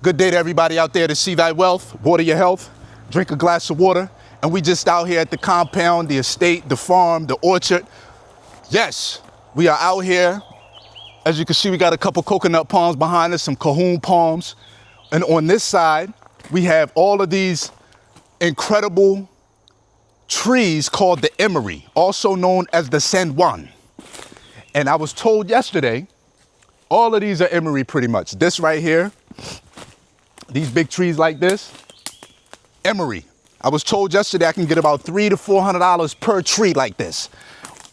Good day to everybody out there to see thy wealth, water your health, drink a glass of water. And we just out here at the compound, the estate, the farm, the orchard. Yes, we are out here. As you can see, we got a couple coconut palms behind us, some cajon palms. And on this side, we have all of these incredible trees called the emery, also known as the San Juan. And I was told yesterday, all of these are emery pretty much. This right here, these big trees like this, emery. I was told yesterday I can get about $300 to $400 per tree like this.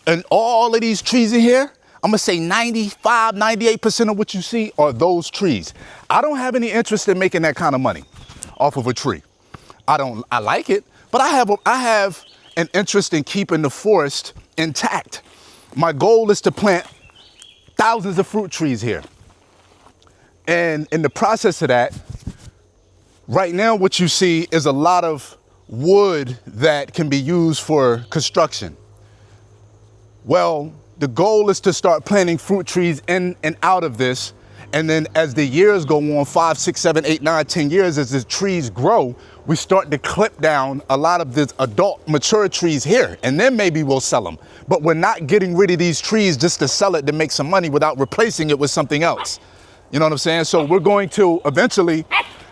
And all of these trees in here, I'm gonna say 95, 98% of what you see are those trees. I don't have any interest in making that kind of money off of a tree. I like it, but I have an interest in keeping the forest intact. My goal is to plant thousands of fruit trees here. And in the process of that, right now what you see is a lot of wood that can be used for construction. Well, the goal is to start planting fruit trees in and out of this. And then as the years go on, 5, 6, 7, 8, 9, 10 years, as the trees grow, we start to clip down a lot of the adult mature trees here. And then maybe we'll sell them. But we're not getting rid of these trees just to sell it to make some money without replacing it with something else. You know what I'm saying? So we're going to eventually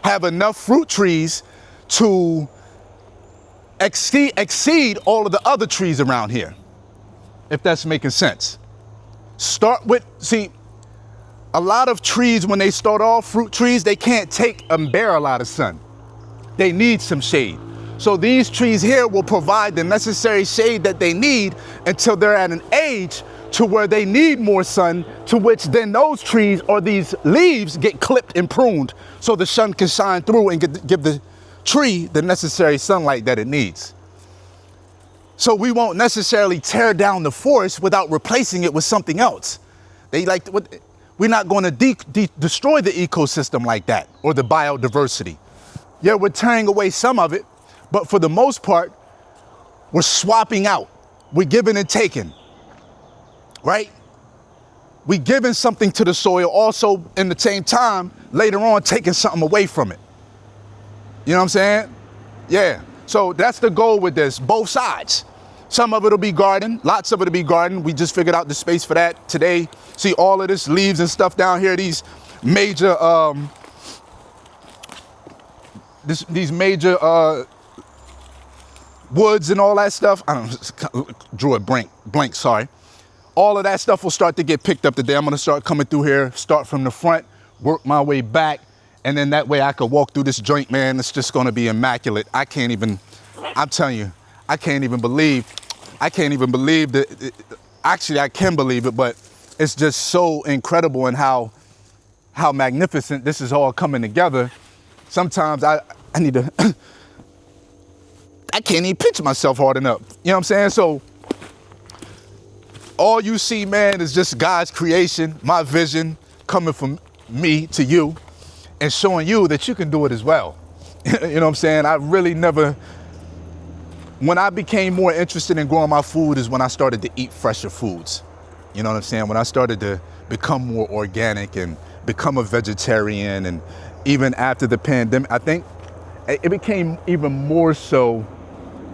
have enough fruit trees to exceed all of the other trees around here, if that's making sense. Start with, see, a lot of trees, when they start off, fruit trees, they can't take and bear a lot of sun. They need some shade. So these trees here will provide the necessary shade that they need until they're at an age to where they need more sun, to which then those trees or these leaves get clipped and pruned so the sun can shine through and give the tree the necessary sunlight that it needs. So we won't necessarily tear down the forest without replacing it with something else. We're not going to destroy the ecosystem like that, or the biodiversity. Yeah, we're tearing away some of it, but for the most part, we're swapping out. We're giving and taking, right? We're giving something to the soil, also in the same time, later on, taking something away from it. You know what I'm saying? Yeah. So that's the goal with this, both sides. Some of it will be garden, lots of it will be garden. We just figured out the space for that today. See all of this leaves and stuff down here, these major, these major woods and all that stuff. I drew a blank, sorry. All of that stuff will start to get picked up today. I'm gonna start coming through here, start from the front, work my way back, and then that way I could walk through this joint, man. It's just gonna be immaculate. I'm telling you, I can't even believe that. Actually, I can believe it, but it's just so incredible and how magnificent this is all coming together. Sometimes I need to, I can't even picture myself hard enough. You know what I'm saying? So all you see, man, is just God's creation, my vision coming from me to you and showing you that you can do it as well. You know what I'm saying? I really never, when I became more interested in growing my food is when I started to eat fresher foods. You know what I'm saying? When I started to become more organic and become a vegetarian, and even after the pandemic, I think it became even more so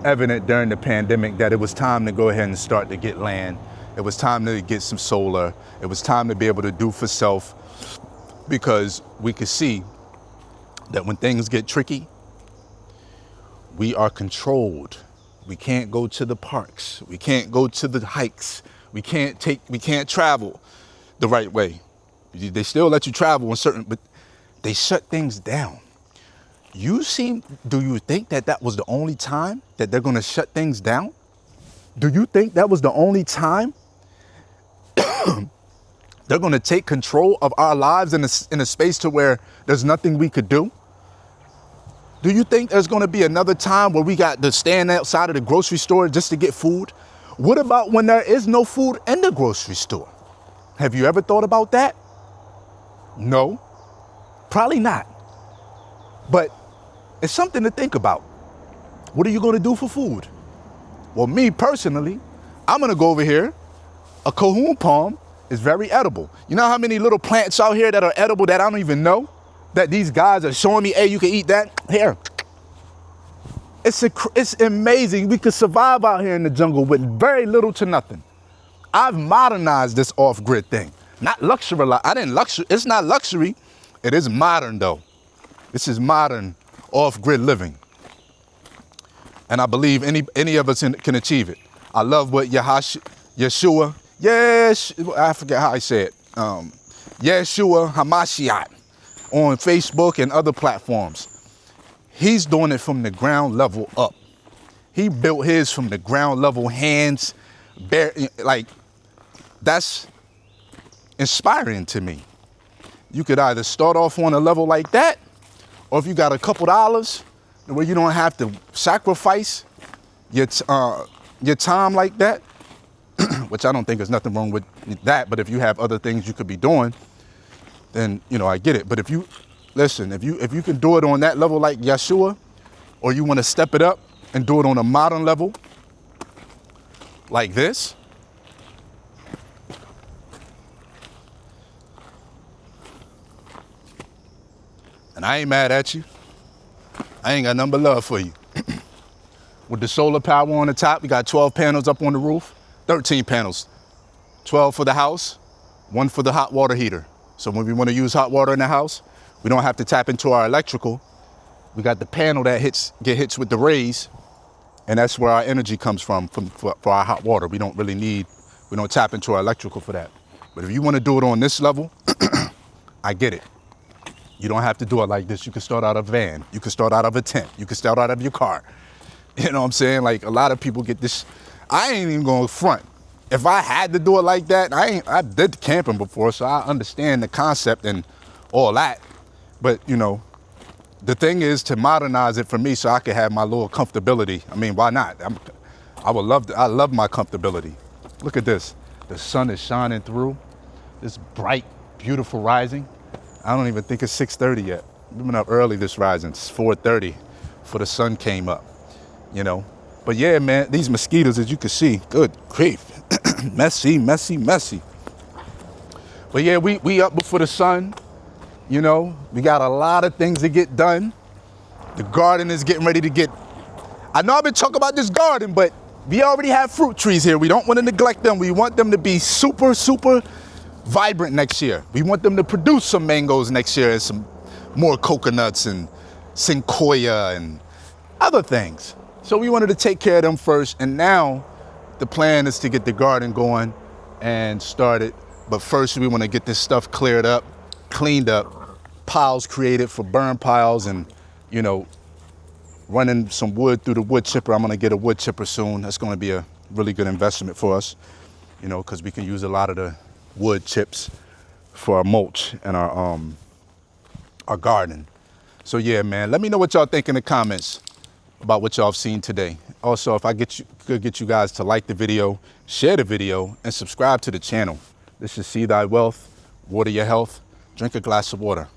evident during the pandemic that it was time to go ahead and start to get land. It was time to get some solar. It was time to be able to do for self, because we could see that when things get tricky, we are controlled. We can't go to the parks. We can't go to the hikes. We can't travel the right way. They still let you travel in certain, but they shut things down. Do you think that was the only time that they're going to shut things down? Do you think that was the only time they're going to take control of our lives in a space to where there's nothing we could do? Do you think there's going to be another time where we got to stand outside of the grocery store just to get food? What about when there is no food in the grocery store? Have you ever thought about that? No, probably not. But it's something to think about. What are you going to do for food? Well, me personally, I'm going to go over here. A cajon palm is very edible. You know how many little plants out here that are edible that I don't even know? that these guys are showing me, hey, you can eat that. Here. It's amazing. We could survive out here in the jungle with very little to nothing. I've modernized this off-grid thing. Not luxury. It's not luxury. It is modern, though. This is modern off-grid living. And I believe any of us can achieve it. I love what Yeshua, I forget how I say it. Yeshua Hamashiach on Facebook and other platforms. He's doing it from the ground level up. He built his from the ground level, hands, bare, like, that's inspiring to me. You could either start off on a level like that, or if you got a couple dollars where you don't have to sacrifice your time like that, which I don't think there's nothing wrong with that, but if you have other things you could be doing, then, you know, I get it. But if you, listen, if you can do it on that level like Yeshua, or you want to step it up and do it on a modern level like this, and I ain't mad at you. I ain't got nothing but love for you. With the solar power on the top, we got 12 panels up on the roof, 13 panels. 12 for the house, 1 for the hot water heater. So when we want to use hot water in the house, we don't have to tap into our electrical. We got the panel that get hits with the rays, and that's where our energy comes from for our hot water. We don't tap into our electrical for that. But if you want to do it on this level, I get it. You don't have to do it like this. You can start out of a van. You can start out of a tent. You can start out of your car. You know what I'm saying? Like, a lot of people get this. I ain't even going to front. If I had to do it like that, I did camping before, so I understand the concept and all that. But, you know, the thing is to modernize it for me so I can have my little comfortability. I mean, why not? I love my comfortability. Look at this. The sun is shining through. This bright, beautiful rising. I don't even think it's 6:30 yet. We've been up early this rising. It's 4:30 before the sun came up, you know. But yeah, man, these mosquitoes, as you can see, good grief. Messy, messy, messy. But yeah, we up before the sun, you know. We got a lot of things to get done. The garden is getting ready to get, I know I've been talking about this garden, but we already have fruit trees here. We don't want to neglect them. We want them to be super, super vibrant next year. We want them to produce some mangoes next year and some more coconuts and sequoia and other things. So we wanted to take care of them first, and now the plan is to get the garden going and start it. But first we want to get this stuff cleared up, cleaned up, piles created for burn piles, and, you know, running some wood through the wood chipper. I'm going to get a wood chipper soon. That's going to be a really good investment for us, you know, because we can use a lot of the wood chips for our mulch and our garden. So yeah, man, let me know what y'all think in the comments about what y'all have seen today. Also, if I could get you guys to like the video, share the video, and subscribe to the channel. This is See Thy Wealth, water your health, drink a glass of water.